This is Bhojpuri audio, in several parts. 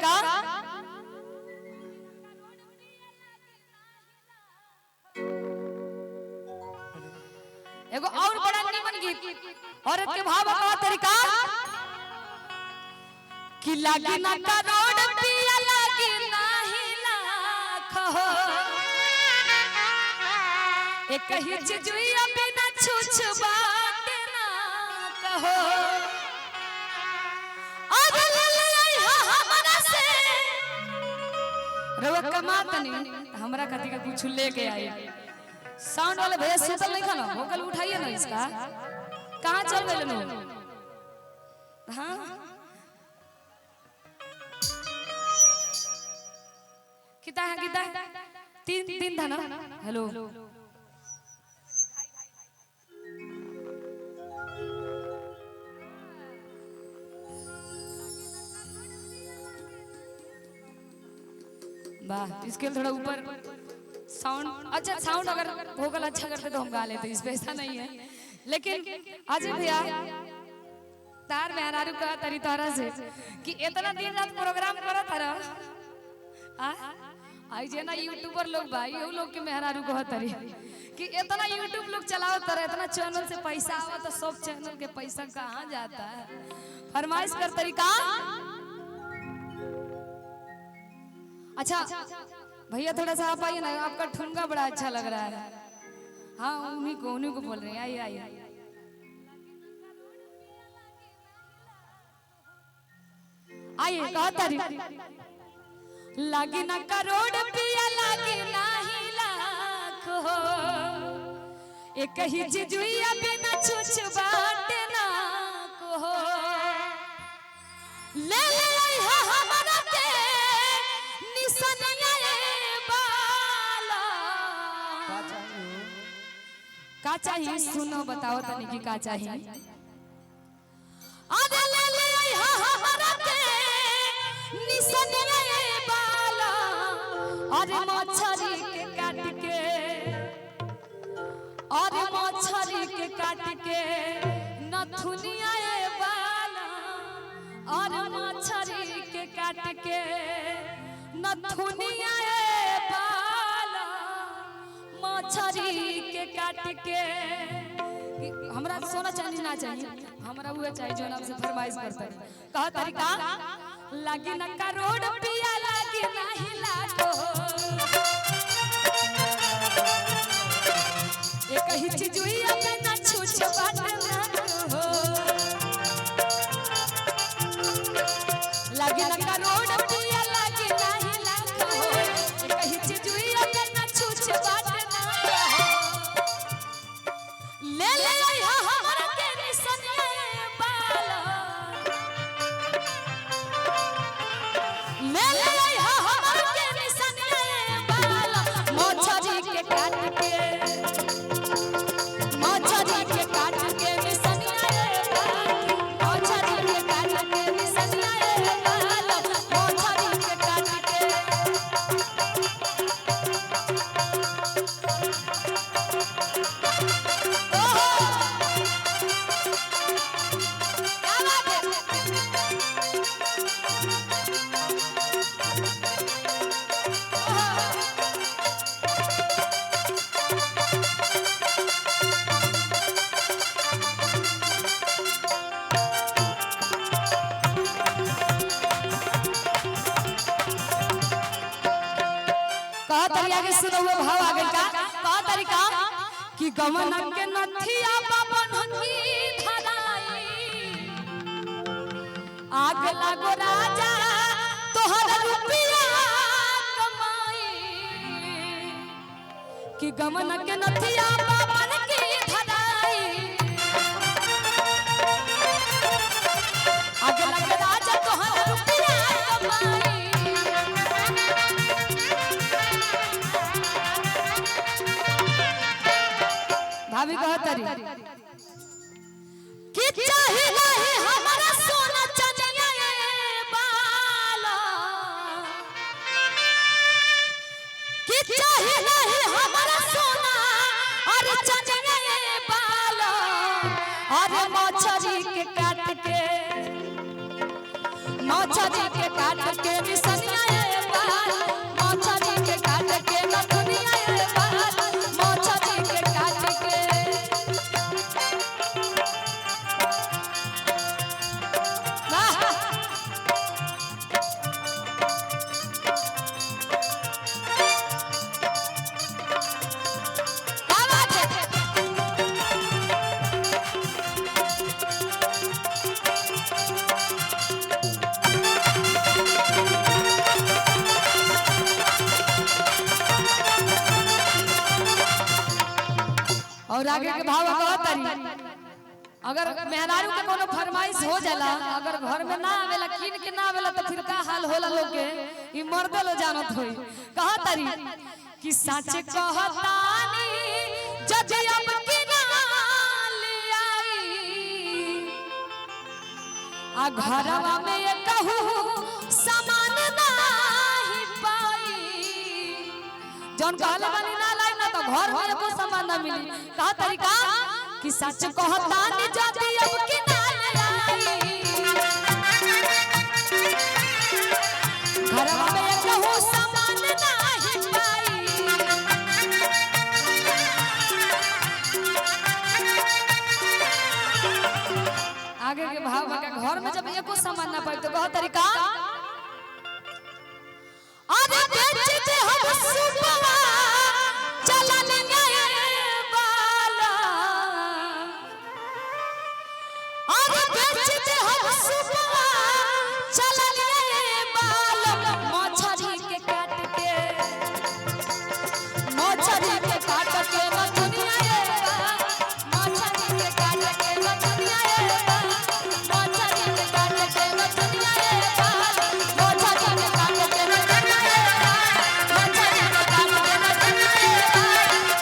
तरीका एगो और बड़ा निमन गीत औरत के भाव का तरीका कि लागी ना करोड़ पिया लागी नाही लाख हो एक ही चुजुया बिना छुछ बात ना कहो आज ले ले हमरा से रवा कमातनी हमरा खातिर का कुछ लेके आई साउंड वाले भैया सुतल नहीं खाना वोकल उठाइए ना इसका कहाँ चल गए लोग हाँ कितना है तीन था ना हेलो वाह इसके थोड़ा ऊपर साउंड अच्छा साउंड अगर वोकल अच्छा करते तो हम गा लेते इस पे ऐसा नहीं है लेकिन अजय भैया तार मेहरारू का तरी तारा से कि इतना दिन रात प्रोग्राम करा तारा आई जे ना यूट्यूबर लोग भाई वो लोग के मेहरारू को तरी कि इतना यूट्यूब लोग चलाओ तारा इतना चैनल से पैसा आवा तो सब चैनल के पैसा कहाँ जाता है फरमाइश कर तरीका अच्छा भैया थोड़ा सा आप आइए ना आपका ठुमका बड़ा अच्छा लग रहा है हाँ उन्हीं को बोल रहे हैं आइए आइए आइए कहा तारीफ लागी ना करोड़ पिया लागी नाही लाख हो एक ही चीजुया बिना छुछ बाट ना को हो ले ले हमरा के निसन का चाहिए सुनो बताओ तनी की का चाहिए अरे ले ले हमरा के निसन रे बाला अरे मछरी के काट के अरे मछरी के काट के नथुनिया ए बाला अरे मछरी के काट के नथुनिया ए बाला मछरी के काट के हमरा सोना चांदी ना चाहिए हमरा वो चाहिए जो नाम से फरमाइश करता है कहा तरीका लागी ना करोड़ पिया लागी नाही लाखो एक ही चीज हुई अपना छुछ बाट ना हो लागी ना करोड़ पिया लागी नाही लाखो एक ही चीज हुई अपना छुछ बाट ले ले हमरा के निसनिया बाला ले ले हमरा के निसनिया बाला मछरी के काट के निसनिया बाला मछरी के काट के निसनिया बाला मछरी के काट के आगे सुनो हुए भाव आगे का तरीका कि गमन के नथिया बाबन की धराई आग लागो राजा तोहर रुपया कमाई कि गमन के नथिया बाबन की धराई आग लागो राजा तोहर रुपया कमाई भाभी कहतरी कि चाहिए नहीं हमारा सोना चनिया ए बाला कि चाहिए नहीं हमारा सोना और मछरी के काट के निसनिया ए बाल मछरी के काट के नथुनिया ए बाल मछरी के काट के वाह और आगे के भाव कहतरी अगर मेहरारू के कोनो फरमाइश हो जाला अगर घर में ना आवेला कीन के ना आवेला तो फिर का हाल होला लोग के ई मर्दे लो जानत होई कहतरी कि सच कहतानी जदी अब की ना ले आई आ घरवा में ये कहू सामान नाही पाई जौन कहले बानी ना लाई ना तो घर में एको सामान ना मिली का तरीका कि सच कहतानी जदी अब की ना ले आई घरवा में कहू सामान नाही पाई आगे के भाव का घर में जब एको सामान ना पाई तो कह तरीका अरे बेच दे हम सुबह चलन गए बाला अरे बेच दे हम सुबह चलन गए बाला मछरी के काट के मछरी के काट के नथुनिया ए मछरी के काट के नथुनिया ए मछरी के काट के नथुनिया ए मछरी के काट के नथुनिया ए मछरी के काट के नथुनिया ए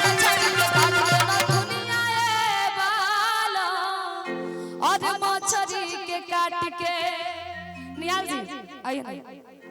मछरी के काट के नथुनिया ए बाला और मछरी के काट के निहाल जी आइए